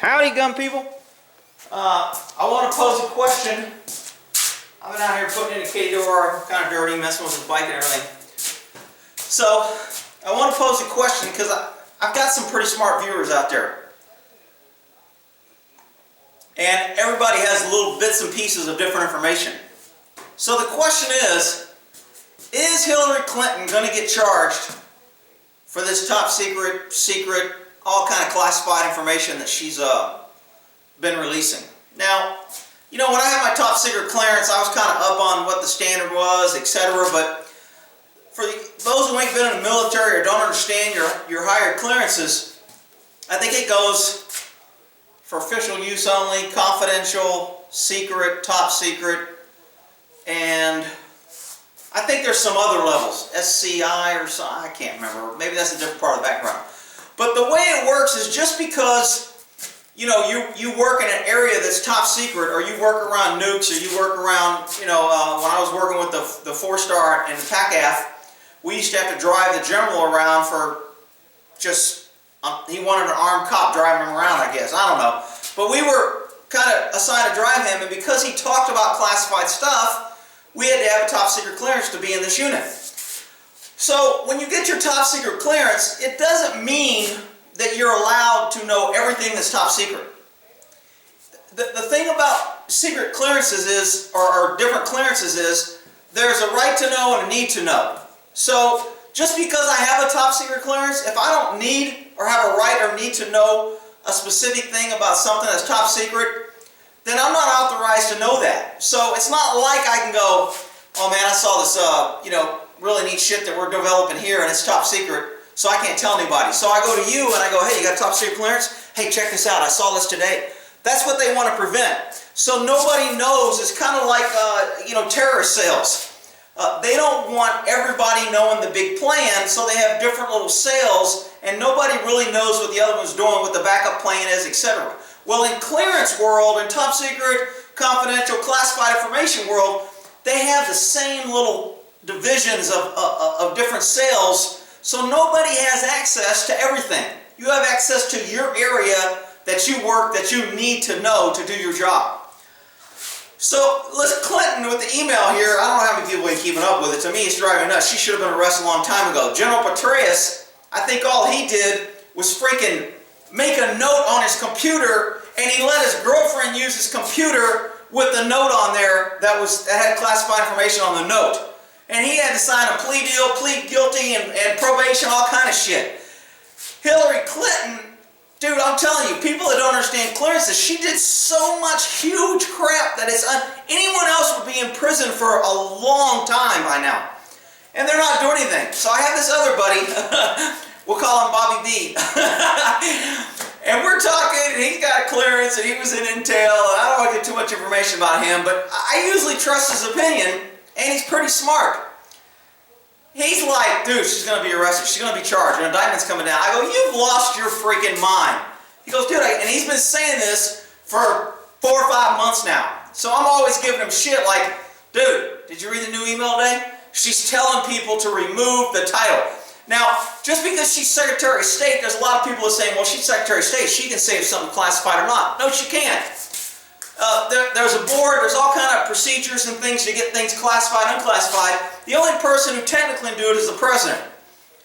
Howdy, gun people. I want to pose a question. I've been out here putting in a kitty door, kind of dirty, messing with his bike and everything. So, I want to pose a question because I've got some pretty smart viewers out there. And everybody has little bits and pieces of different information. So the question is Hillary Clinton going to get charged for this top secret, all kind of classified information that she's been releasing? Now, you know, when I had my top secret clearance, I was kind of up on what the standard was, etc. But for those who ain't been in the military or don't understand your higher clearances, I think it goes for official use only, confidential, secret, top secret, and I think there's some other levels, SCI or something, I can't remember. Maybe that's a different part of the background. But the way it works is just because, you know, you work in an area that's top secret, or you work around nukes, or you work around, you know, when I was working with the 4-star and the PACAF, we used to have to drive the general around for just, he wanted an armed cop driving him around, I guess, I don't know. But we were kind of assigned to drive him, and because he talked about classified stuff, we had to have a top secret clearance to be in this unit. So when you get your top secret clearance, it doesn't mean that you're allowed to know everything that's top secret. The thing about secret clearances is, or different clearances is, there's a right to know and a need to know. So just because I have a top secret clearance, if I don't need or have a right or need to know a specific thing about something that's top secret, then I'm not authorized to know that. So it's not like I can go, oh man, I saw this, you know, really neat shit that we're developing here and it's top secret, so I can't tell anybody. So I go to you and I go, hey, you got a top secret clearance? Hey, check this out, I saw this today. That's what they want to prevent. So nobody knows. It's kind of like, you know, terrorist cells. They don't want everybody knowing the big plan, so they have different little cells, and nobody really knows what the other one's doing, what the backup plan is, etc. Well, in clearance world, in top secret, confidential, classified information world, they have the same little divisions of different cells, so nobody has access to everything. You have access to your area that you work, that you need to know to do your job. So, Clinton with the email here, I don't know how many people have been keeping up with it. To me, it's driving me nuts. She should have been arrested a long time ago. General Petraeus, I think all he did was freaking make a note on his computer, and he let his girlfriend use his computer with the note on there that had classified information on the note. And he had to sign a plea deal, plead guilty, and probation, all kind of shit. Hillary Clinton, dude, I'm telling you, people that don't understand clearances, she did so much huge crap that anyone else would be in prison for a long time by now. And they're not doing anything. So I have this other buddy, we'll call him Bobby B. And we're talking, and he's got a clearance, and he was in Intel, and I don't want to get too much information about him, but I usually trust his opinion, and he's pretty smart. He's like, dude, she's going to be arrested, she's going to be charged, an indictment's coming down. I go, you've lost your freaking mind. He goes, dude, and he's been saying this for 4 or 5 months now. So I'm always giving him shit like, dude, did you read the new email today? She's telling people to remove the title. Now, just because she's Secretary of State, there's a lot of people that say, well, she's Secretary of State, she can say if something's classified or not. No, she can't. There's a board, there's all kind of procedures and things to get things classified, unclassified. The only person who technically can do it is the president.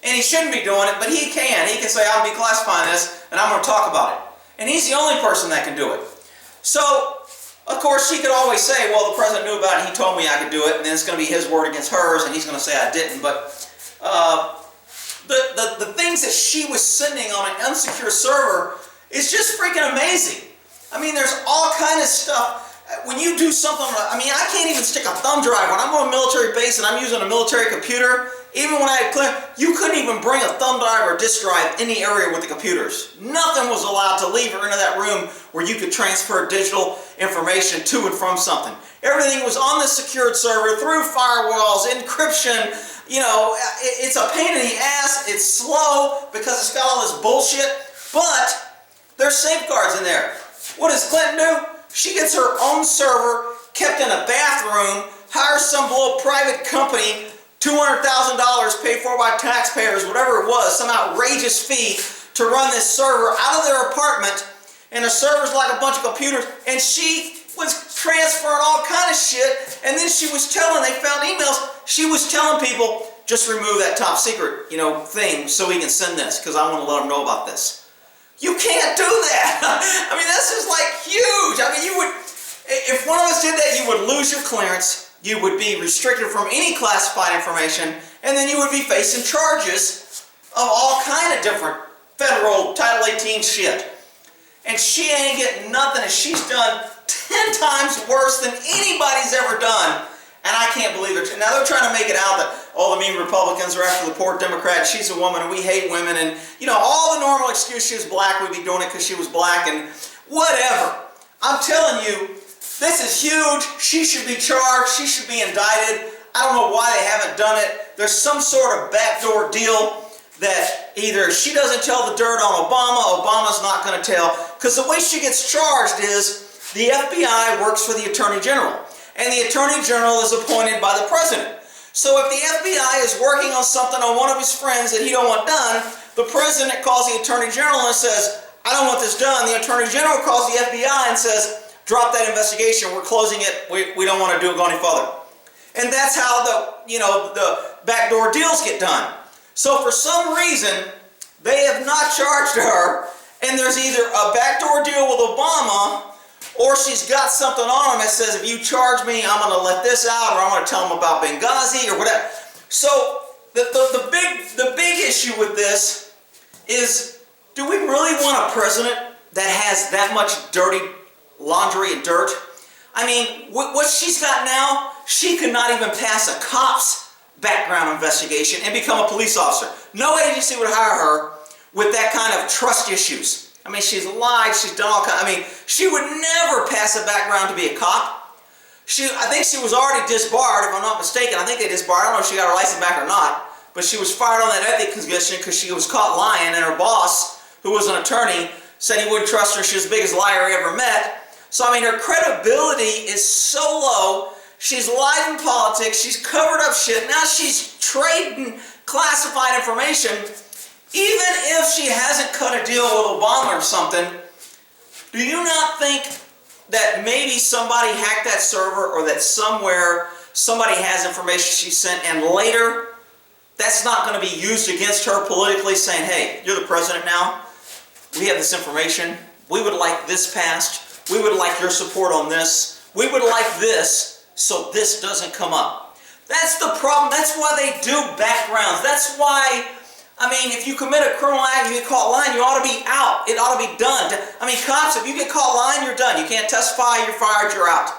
And he shouldn't be doing it, but he can. He can say, I'll be classifying this, and I'm going to talk about it. And he's the only person that can do it. So, of course, she could always say, well, the president knew about it, he told me I could do it, and then it's going to be his word against hers, and he's going to say I didn't. But the things that she was sending on an unsecure server is just freaking amazing. I mean, there's all kind of stuff. When you do something, I mean, I can't even stick a thumb drive. When I'm on a military base and I'm using a military computer, even when I had clear, you couldn't even bring a thumb drive or disk drive in the area with the computers. Nothing was allowed to leave or into that room where you could transfer digital information to and from something. Everything was on the secured server, through firewalls, encryption. You know, it's a pain in the ass. It's slow because it's got all this bullshit, but there's safeguards in there. What does Clinton do? She gets her own server, kept in a bathroom, hires some little private company, $200,000 paid for by taxpayers, whatever it was, some outrageous fee to run this server out of their apartment. and the server's like a bunch of computers, and she was transferring all kind of shit, and then she was telling, they found emails, she was telling people, just remove that top secret, thing so we can send this, because I want to let them know about this. You can't do that. I mean, this is like huge. I mean, you would, if one of us did that, you would lose your clearance, you would be restricted from any classified information, and then you would be facing charges of all kind of different federal Title 18 shit. And she ain't getting nothing, and she's done 10 times worse than anybody's ever done. And I can't believe it. Now they're trying to make it out that all the mean Republicans are after the poor Democrat. She's a woman and we hate women, and all the normal excuse, she was black, we'd be doing it because she was black and whatever. I'm telling you, this is huge. She should be charged. She should be indicted. I don't know why they haven't done it. There's some sort of backdoor deal that either she doesn't tell the dirt on Obama, Obama's not going to tell. Because the way she gets charged is the FBI works for the Attorney General. And the Attorney General is appointed by the President. So if the FBI is working on something on one of his friends that he don't want done, the President calls the Attorney General and says, I don't want this done. The Attorney General calls the FBI and says, drop that investigation, we're closing it, we don't want to go any further. And that's how the backdoor deals get done. So for some reason, they have not charged her, and there's either a backdoor deal with Obama, or she's got something on him that says, if you charge me, I'm going to let this out, or I'm going to tell them about Benghazi, or whatever. So the big issue with this is, do we really want a president that has that much dirty laundry and dirt? I mean, what she's got now, she could not even pass a cop's background investigation and become a police officer. No agency would hire her with that kind of trust issues. I mean, she's lied, she's done all kinds. I mean, she would never pass a background to be a cop. I think she was already disbarred, if I'm not mistaken. I think they disbarred. I don't know if she got her license back or not, but she was fired on that ethics conviction because she was caught lying, and her boss, who was an attorney, said he wouldn't trust her. She was the biggest liar he ever met. So, I mean, her credibility is so low. She's lied in politics. She's covered up shit. Now she's trading classified information. Even if she hasn't cut a deal with Obama or something, do you not think that maybe somebody hacked that server, or that somewhere somebody has information she sent, and later that's not going to be used against her politically, saying, hey, you're the president now, we have this information, we would like this passed, we would like your support on this, we would like this, so this doesn't come up. That's the problem. That's why they do backgrounds. That's why, I mean, if you commit a criminal act, you get caught lying, you ought to be out. It ought to be done. I mean, cops, if you get caught lying, you're done. You can't testify, you're fired, you're out.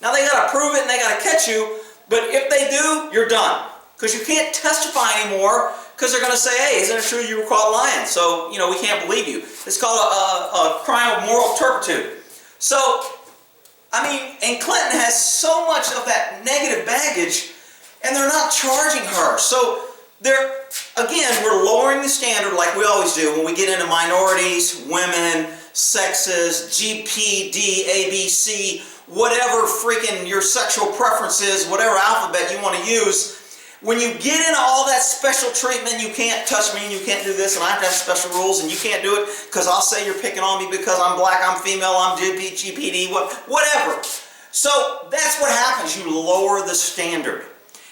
Now, they got to prove it and they got to catch you, but if they do, you're done. Because you can't testify anymore, because they're going to say, hey, isn't it true you were caught lying? So, we can't believe you. It's called a crime of moral turpitude. So, I mean, and Clinton has so much of that negative baggage, and they're not charging her. So, again, we're lowering the standard like we always do when we get into minorities, women, sexes, GPD, ABC, whatever freaking your sexual preferences, whatever alphabet you want to use. When you get into all that special treatment, you can't touch me and you can't do this, and I have to have special rules, and you can't do it because I'll say you're picking on me because I'm black, I'm female, I'm GPD, whatever. So that's what happens. You lower the standard.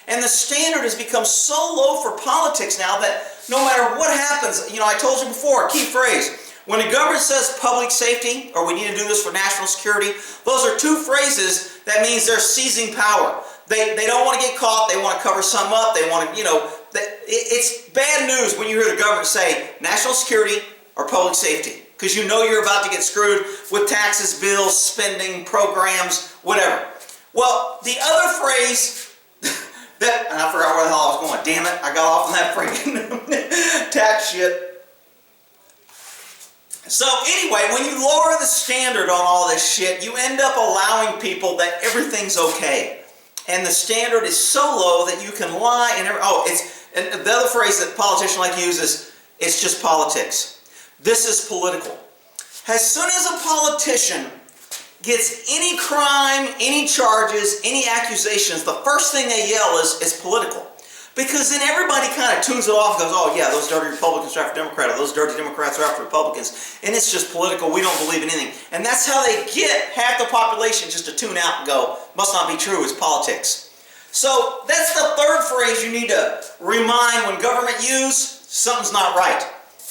And the standard has become so low for politics now that no matter what happens, I told you before, key phrase, when the government says public safety, or we need to do this for national security, those are two phrases that means they're seizing power. They don't want to get caught, they want to cover something up, they want to, it's bad news when you hear the government say national security or public safety, because you know you're about to get screwed with taxes, bills, spending, programs, whatever. Well, the other phrase, and I forgot where the hell I was going, damn it, I got off on that freaking tax shit. So anyway, when you lower the standard on all this shit, you end up allowing people that everything's okay. And the standard is so low that you can lie and and the other phrase that politicians like to use is, it's just politics. This is political. As soon as a politician gets any crime, any charges, any accusations, the first thing they yell is political. Because then everybody kind of tunes it off and goes, oh yeah, those dirty Republicans are after Democrats, or those dirty Democrats are after Republicans, and it's just political, we don't believe in anything. And that's how they get half the population just to tune out and go, must not be true, it's politics. So that's the third phrase you need to remind when government use, something's not right.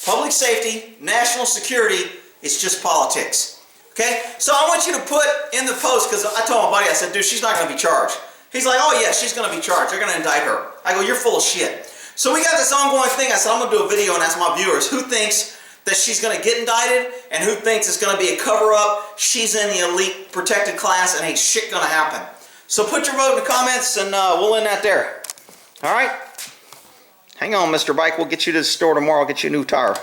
Public safety, national security, it's just politics. Okay? So I want you to put in the post, because I told my buddy, I said, dude, she's not going to be charged. He's like, oh yeah, she's going to be charged. They're going to indict her. I go, you're full of shit. So we got this ongoing thing. I said, I'm going to do a video and ask my viewers who thinks that she's going to get indicted and who thinks it's going to be a cover-up, she's in the elite protected class, and ain't shit going to happen. So put your vote in the comments, and we'll end that there. All right? Hang on, Mr. Bike. We'll get you to the store tomorrow. I'll get you a new tire.